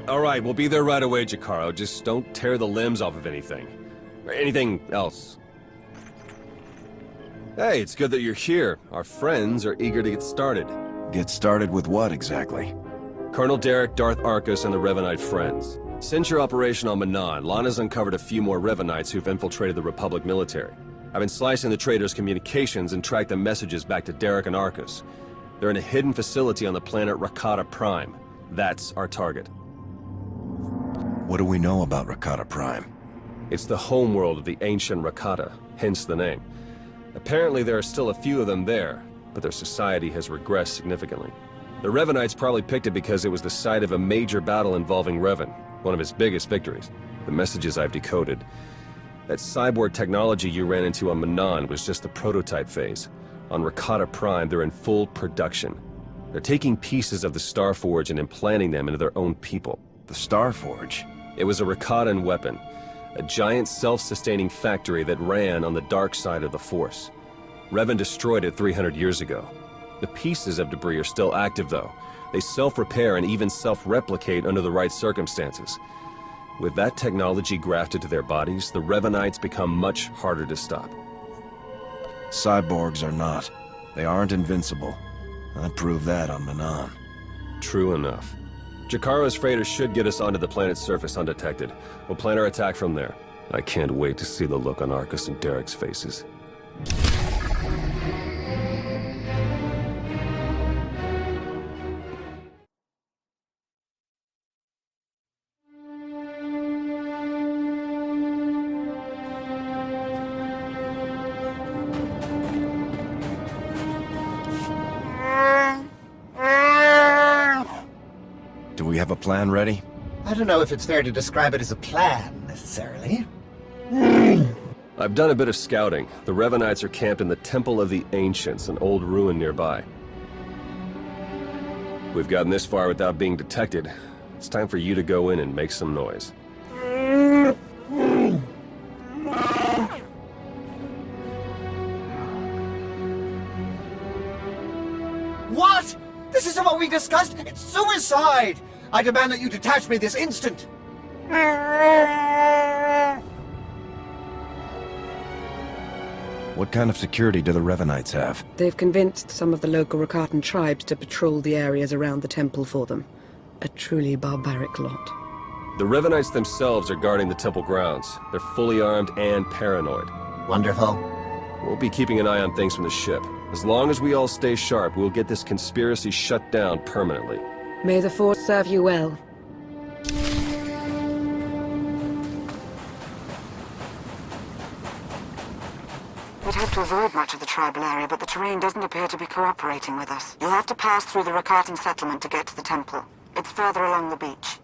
all right. We'll be there right away, Jakaro. Just don't tear the limbs off of anything. Or anything else. Hey, it's good that you're here. Our friends are eager to get started. Get started with what, exactly? Colonel Derek, Darth Arcus, and the Revanite Friends. Since your operation on Manan, Lana's uncovered a few more Revanites who've infiltrated the Republic military. I've been slicing the traitors' communications and tracked the messages back to Derek and Arcus. They're in a hidden facility on the planet Rakata Prime. That's our target. What do we know about Rakata Prime? It's the homeworld of the ancient Rakata, hence the name. Apparently there are still a few of them there, but their society has regressed significantly. The Revanites probably picked it because it was the site of a major battle involving Revan, one of its biggest victories. The messages I've decoded. That cyborg technology you ran into on Manan was just the prototype phase. On Rakata Prime, they're in full production. They're taking pieces of the Starforge and implanting them into their own people. The Starforge? It was a Rakatan weapon. A giant self-sustaining factory that ran on the dark side of the Force. Revan destroyed it 300 years ago. The pieces of debris are still active, though. They self-repair and even self-replicate under the right circumstances. With that technology grafted to their bodies, the Revanites become much harder to stop. Cyborgs are not. They aren't invincible. I proved that on Manan. True enough. Jakaro's freighters should get us onto the planet's surface undetected. We'll plan our attack from there. I can't wait to see the look on Arcus and Derek's faces. Do we have a plan ready? I don't know if it's fair to describe it as a plan, necessarily. I've done a bit of scouting. The Revanites are camped in the Temple of the Ancients, an old ruin nearby. We've gotten this far without being detected. It's time for you to go in and make some noise. What? This isn't what we discussed! It's suicide! I demand that you detach me this instant! What kind of security do the Revanites have? They've convinced some of the local Rakatan tribes to patrol the areas around the temple for them. A truly barbaric lot. The Revanites themselves are guarding the temple grounds. They're fully armed and paranoid. Wonderful. We'll be keeping an eye on things from the ship. As long as we all stay sharp, we'll get this conspiracy shut down permanently. May the Force serve you well. We'd hope to avoid much of the tribal area, but the terrain doesn't appear to be cooperating with us. You'll have to pass through the Rakatan settlement to get to the temple. It's further along the beach.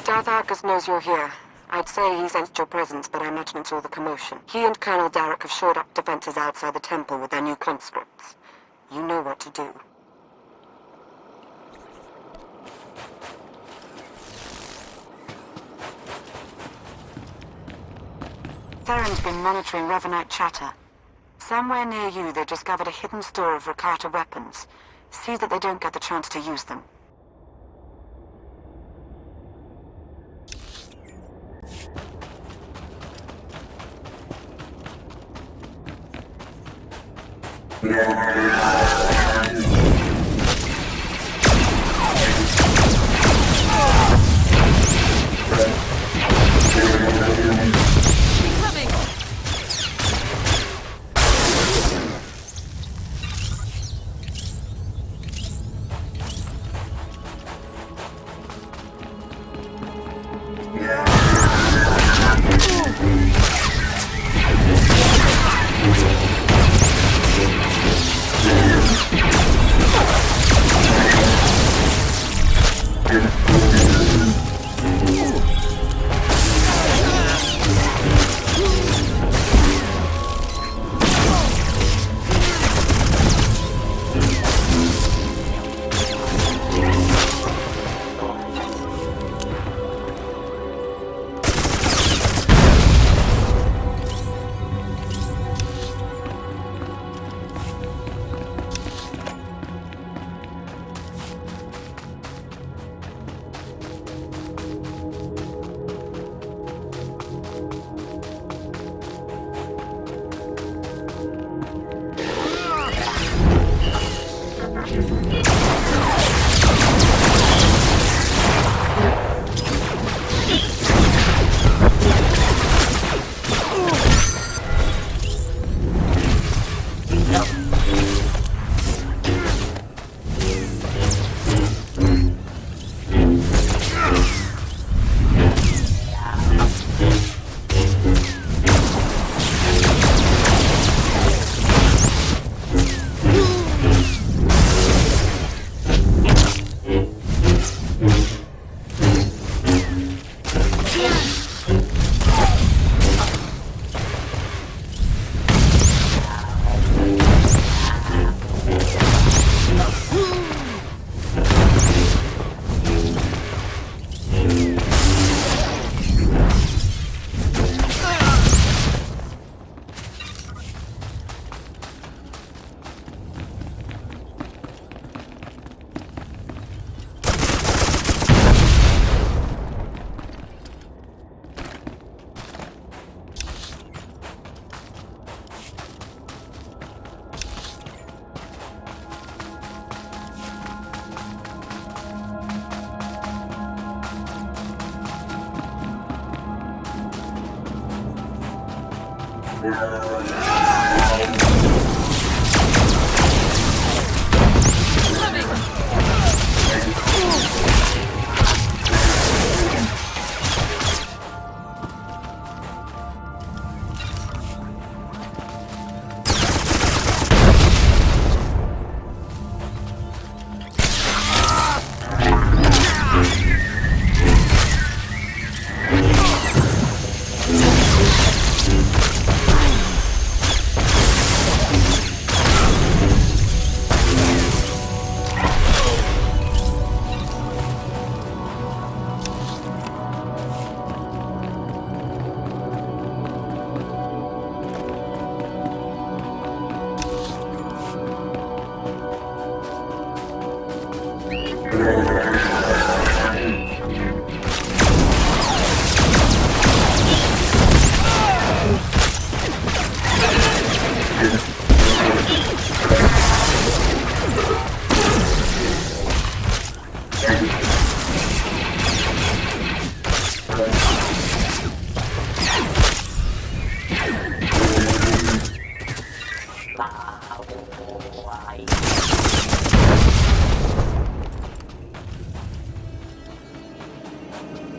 Darth Arcus knows you're here. I'd say he sensed your presence, but I imagine it's all the commotion. He and Colonel Derek have shored up defenses outside the temple with their new conscripts. You know what to do. Theron's been monitoring Revanite chatter. Somewhere near you, they've discovered a hidden store of Rakata weapons. See that they don't get the chance to use them.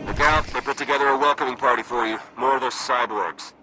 Look out, they put together a welcoming party for you. More of those cyborgs.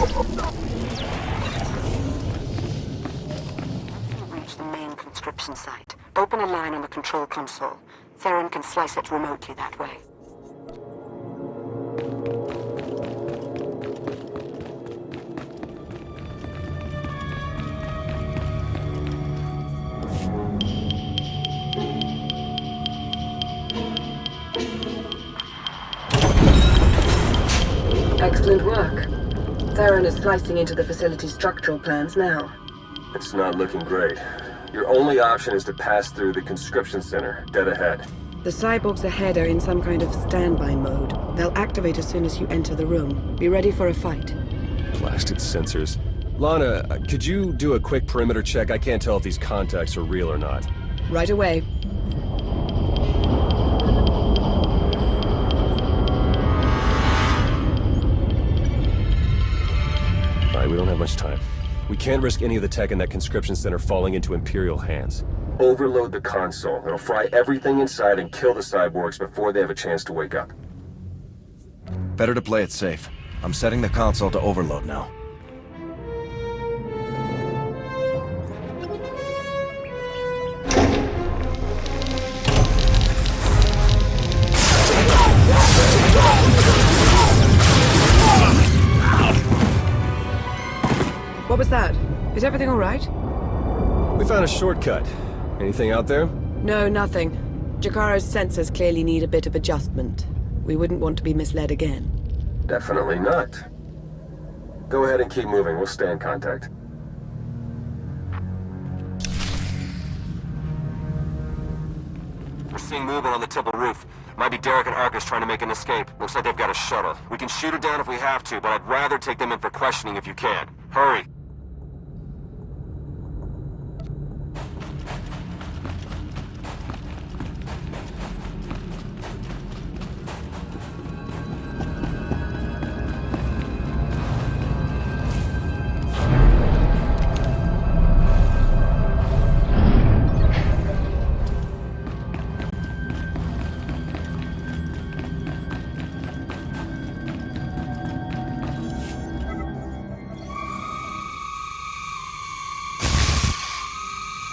Reach the main conscription site. Open a line on the control console. Theron can slice it remotely that way. Excellent work. Theron is slicing into the facility's structural plans now. It's not looking great. Your only option is to pass through the conscription center, dead ahead. The cyborgs ahead are in some kind of standby mode. They'll activate as soon as you enter the room. Be ready for a fight. Blasted sensors. Lana, could you do a quick perimeter check? I can't tell if these contacts are real or not. Right away. Alright, we don't have much time. We can't risk any of the tech in that conscription center falling into Imperial hands. Overload the console. It'll fry everything inside and kill the cyborgs before they have a chance to wake up. Better to play it safe. I'm setting the console to overload now. What was that? Is everything all right? We found a shortcut. Anything out there? No, nothing. Jakaro's sensors clearly need a bit of adjustment. We wouldn't want to be misled again. Definitely not. Go ahead and keep moving. We'll stay in contact. We're seeing movement on the temple roof. Might be Derek and Arcus trying to make an escape. Looks like they've got a shuttle. We can shoot it down if we have to, but I'd rather take them in for questioning if you can. Hurry!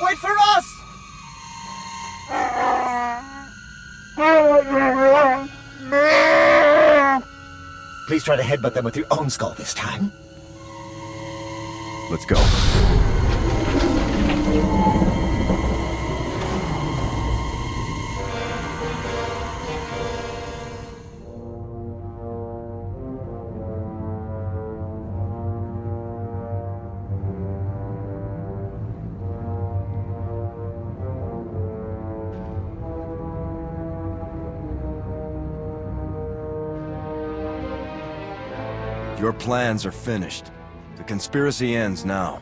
Wait for us! Please try to headbutt them with your own skull this time. Let's go. Your plans are finished. The conspiracy ends now.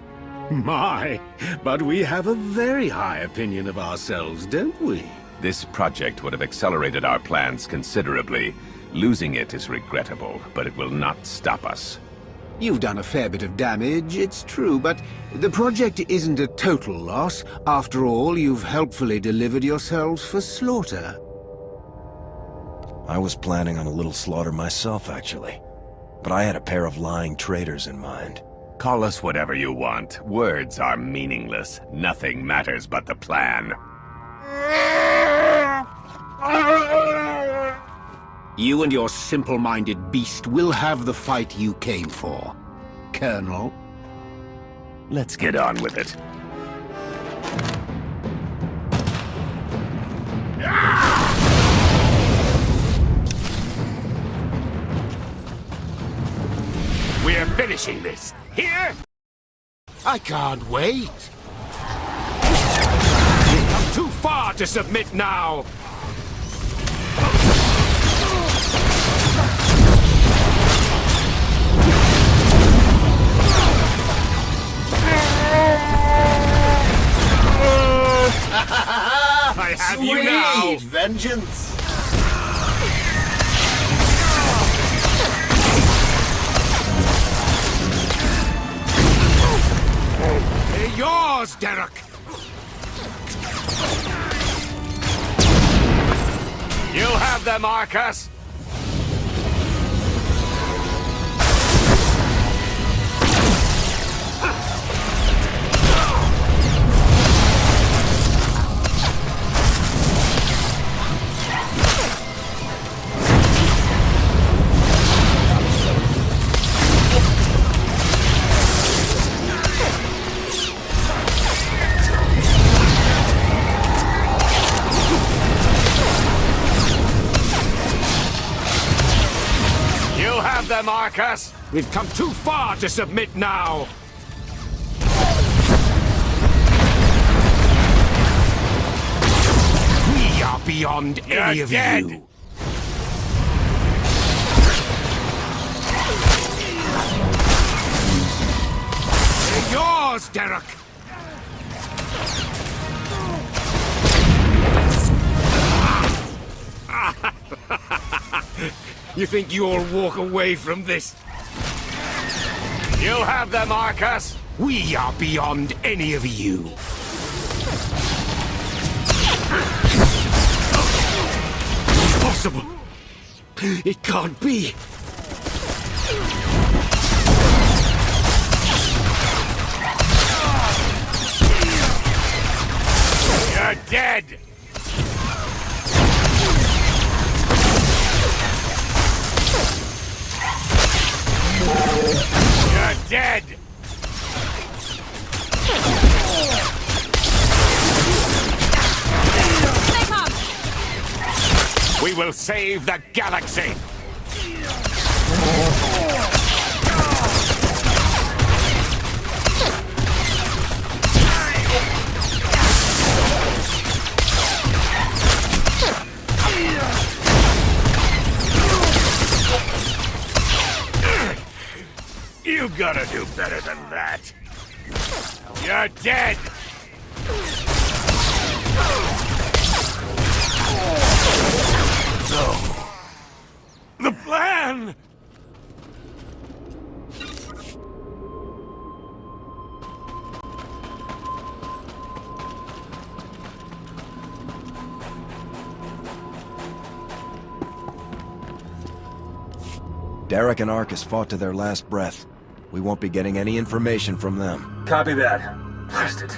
My, but we have a very high opinion of ourselves, don't we? This project would have accelerated our plans considerably. Losing it is regrettable, but it will not stop us. You've done a fair bit of damage, it's true, but the project isn't a total loss. After all, you've helpfully delivered yourselves for slaughter. I was planning on a little slaughter myself, actually. But I had a pair of lying traitors in mind. Call us whatever you want. Words are meaningless. Nothing matters but the plan. You and your simple-minded beast will have the fight you came for, Colonel. Let's get on with it. We're finishing this. Here? I can't wait. You've come too far to submit now. I have you now. Sweet vengeance. They're yours, Derek! You have them, Arcus! Marcus! We've come too far to submit now! We are beyond any of you! They're yours, Derek! You think you'll walk away from this? You have them, Marcus! We are beyond any of you! Impossible! It can't be! You're dead! You're dead! We will save the galaxy! You gotta do better than that. You're dead! No. The plan! Derek and Arcus fought to their last breath. We won't be getting any information from them. Copy that. Blast it.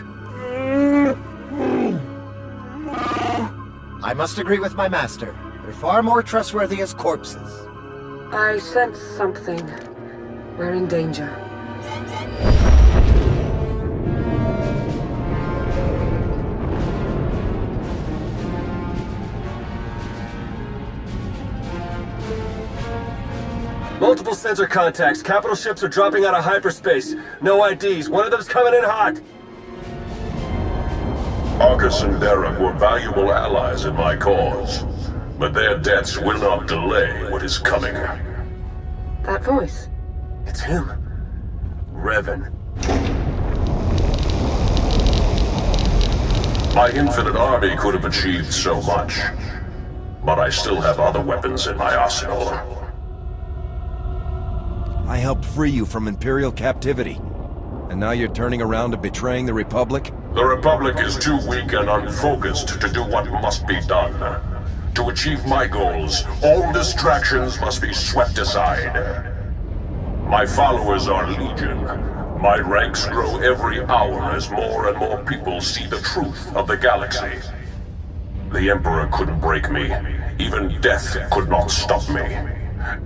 I must agree with my master. They're far more trustworthy as corpses. I sense something. We're in danger. Multiple sensor contacts. Capital ships are dropping out of hyperspace. No IDs. One of them's coming in hot. Arcus and Derek were valuable allies in my cause, but their deaths will not delay what is coming. That voice. It's him. Revan. My infinite army could have achieved so much, but I still have other weapons in my arsenal. I helped free you from Imperial captivity. And now you're turning around and betraying the Republic? The Republic is too weak and unfocused to do what must be done. To achieve my goals, all distractions must be swept aside. My followers are legion. My ranks grow every hour as more and more people see the truth of the galaxy. The Emperor couldn't break me. Even death could not stop me.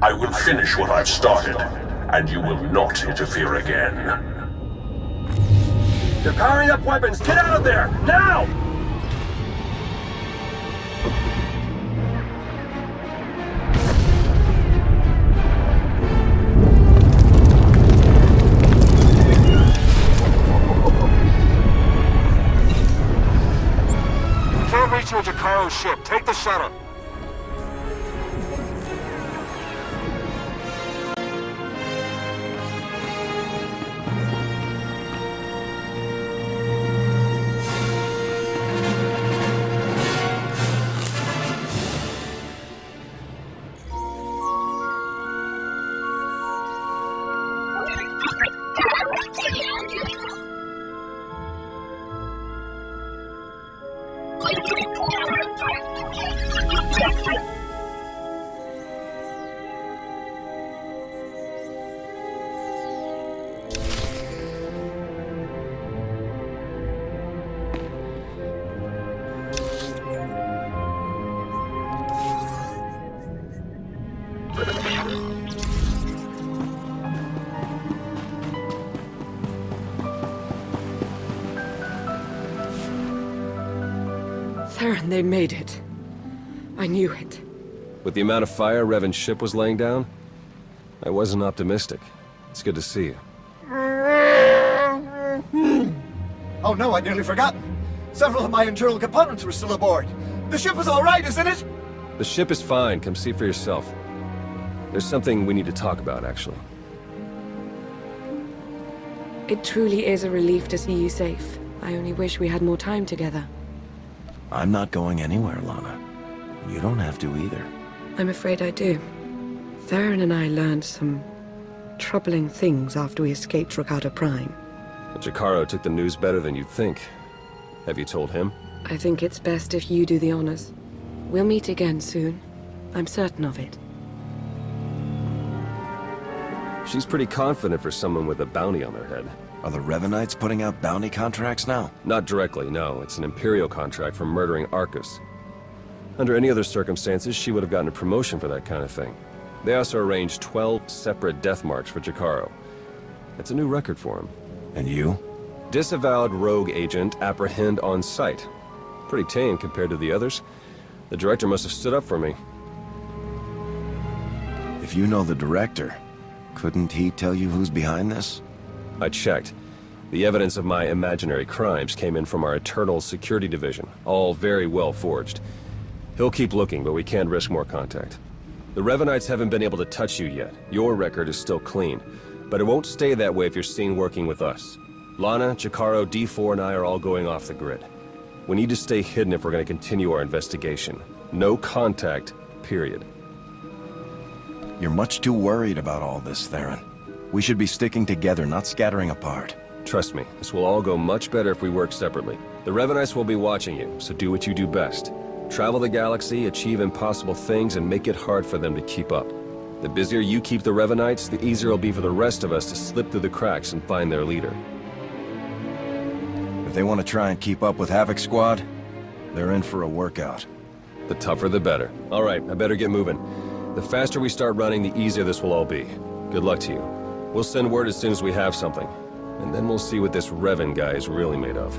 I will finish what I've started, and you will not interfere again. They're powering up weapons! Get out of there! Now! Can't reach your Jakaro ship. Take the shuttle. Theron, they made it. I knew it. With the amount of fire Revan's ship was laying down? I wasn't optimistic. It's good to see you. Oh no, I'd nearly forgotten. Several of my internal components were still aboard. The ship is all right, isn't it? The ship is fine. Come see for yourself. There's something we need to talk about, actually. It truly is a relief to see you safe. I only wish we had more time together. I'm not going anywhere, Lana. You don't have to either. I'm afraid I do. Theron and I learned some troubling things after we escaped Rakata Prime. Jacaro took the news better than you'd think. Have you told him? I think it's best if you do the honors. We'll meet again soon. I'm certain of it. She's pretty confident for someone with a bounty on their head. Are the Revenites putting out bounty contracts now? Not directly, no. It's an Imperial contract for murdering Arcus. Under any other circumstances, she would have gotten a promotion for that kind of thing. They also arranged 12 separate death marks for Jacaro. It's a new record for him. And you? Disavowed rogue agent, apprehend on sight. Pretty tame compared to the others. The director must have stood up for me. If you know the director, couldn't he tell you who's behind this? I checked. The evidence of my imaginary crimes came in from our Eternal Security Division, all very well forged. He'll keep looking, but we can't risk more contact. The Revenites haven't been able to touch you yet. Your record is still clean. But it won't stay that way if you're seen working with us. Lana, Jacaro, D4, and I are all going off the grid. We need to stay hidden if we're going to continue our investigation. No contact, period. You're much too worried about all this, Theron. We should be sticking together, not scattering apart. Trust me, this will all go much better if we work separately. The Revenites will be watching you, so do what you do best. Travel the galaxy, achieve impossible things, and make it hard for them to keep up. The busier you keep the Revenites, the easier it'll be for the rest of us to slip through the cracks and find their leader. If they want to try and keep up with Havoc Squad, they're in for a workout. The tougher the better. All right, I better get moving. The faster we start running, the easier this will all be. Good luck to you. We'll send word as soon as we have something. And then we'll see what this Revan guy is really made of.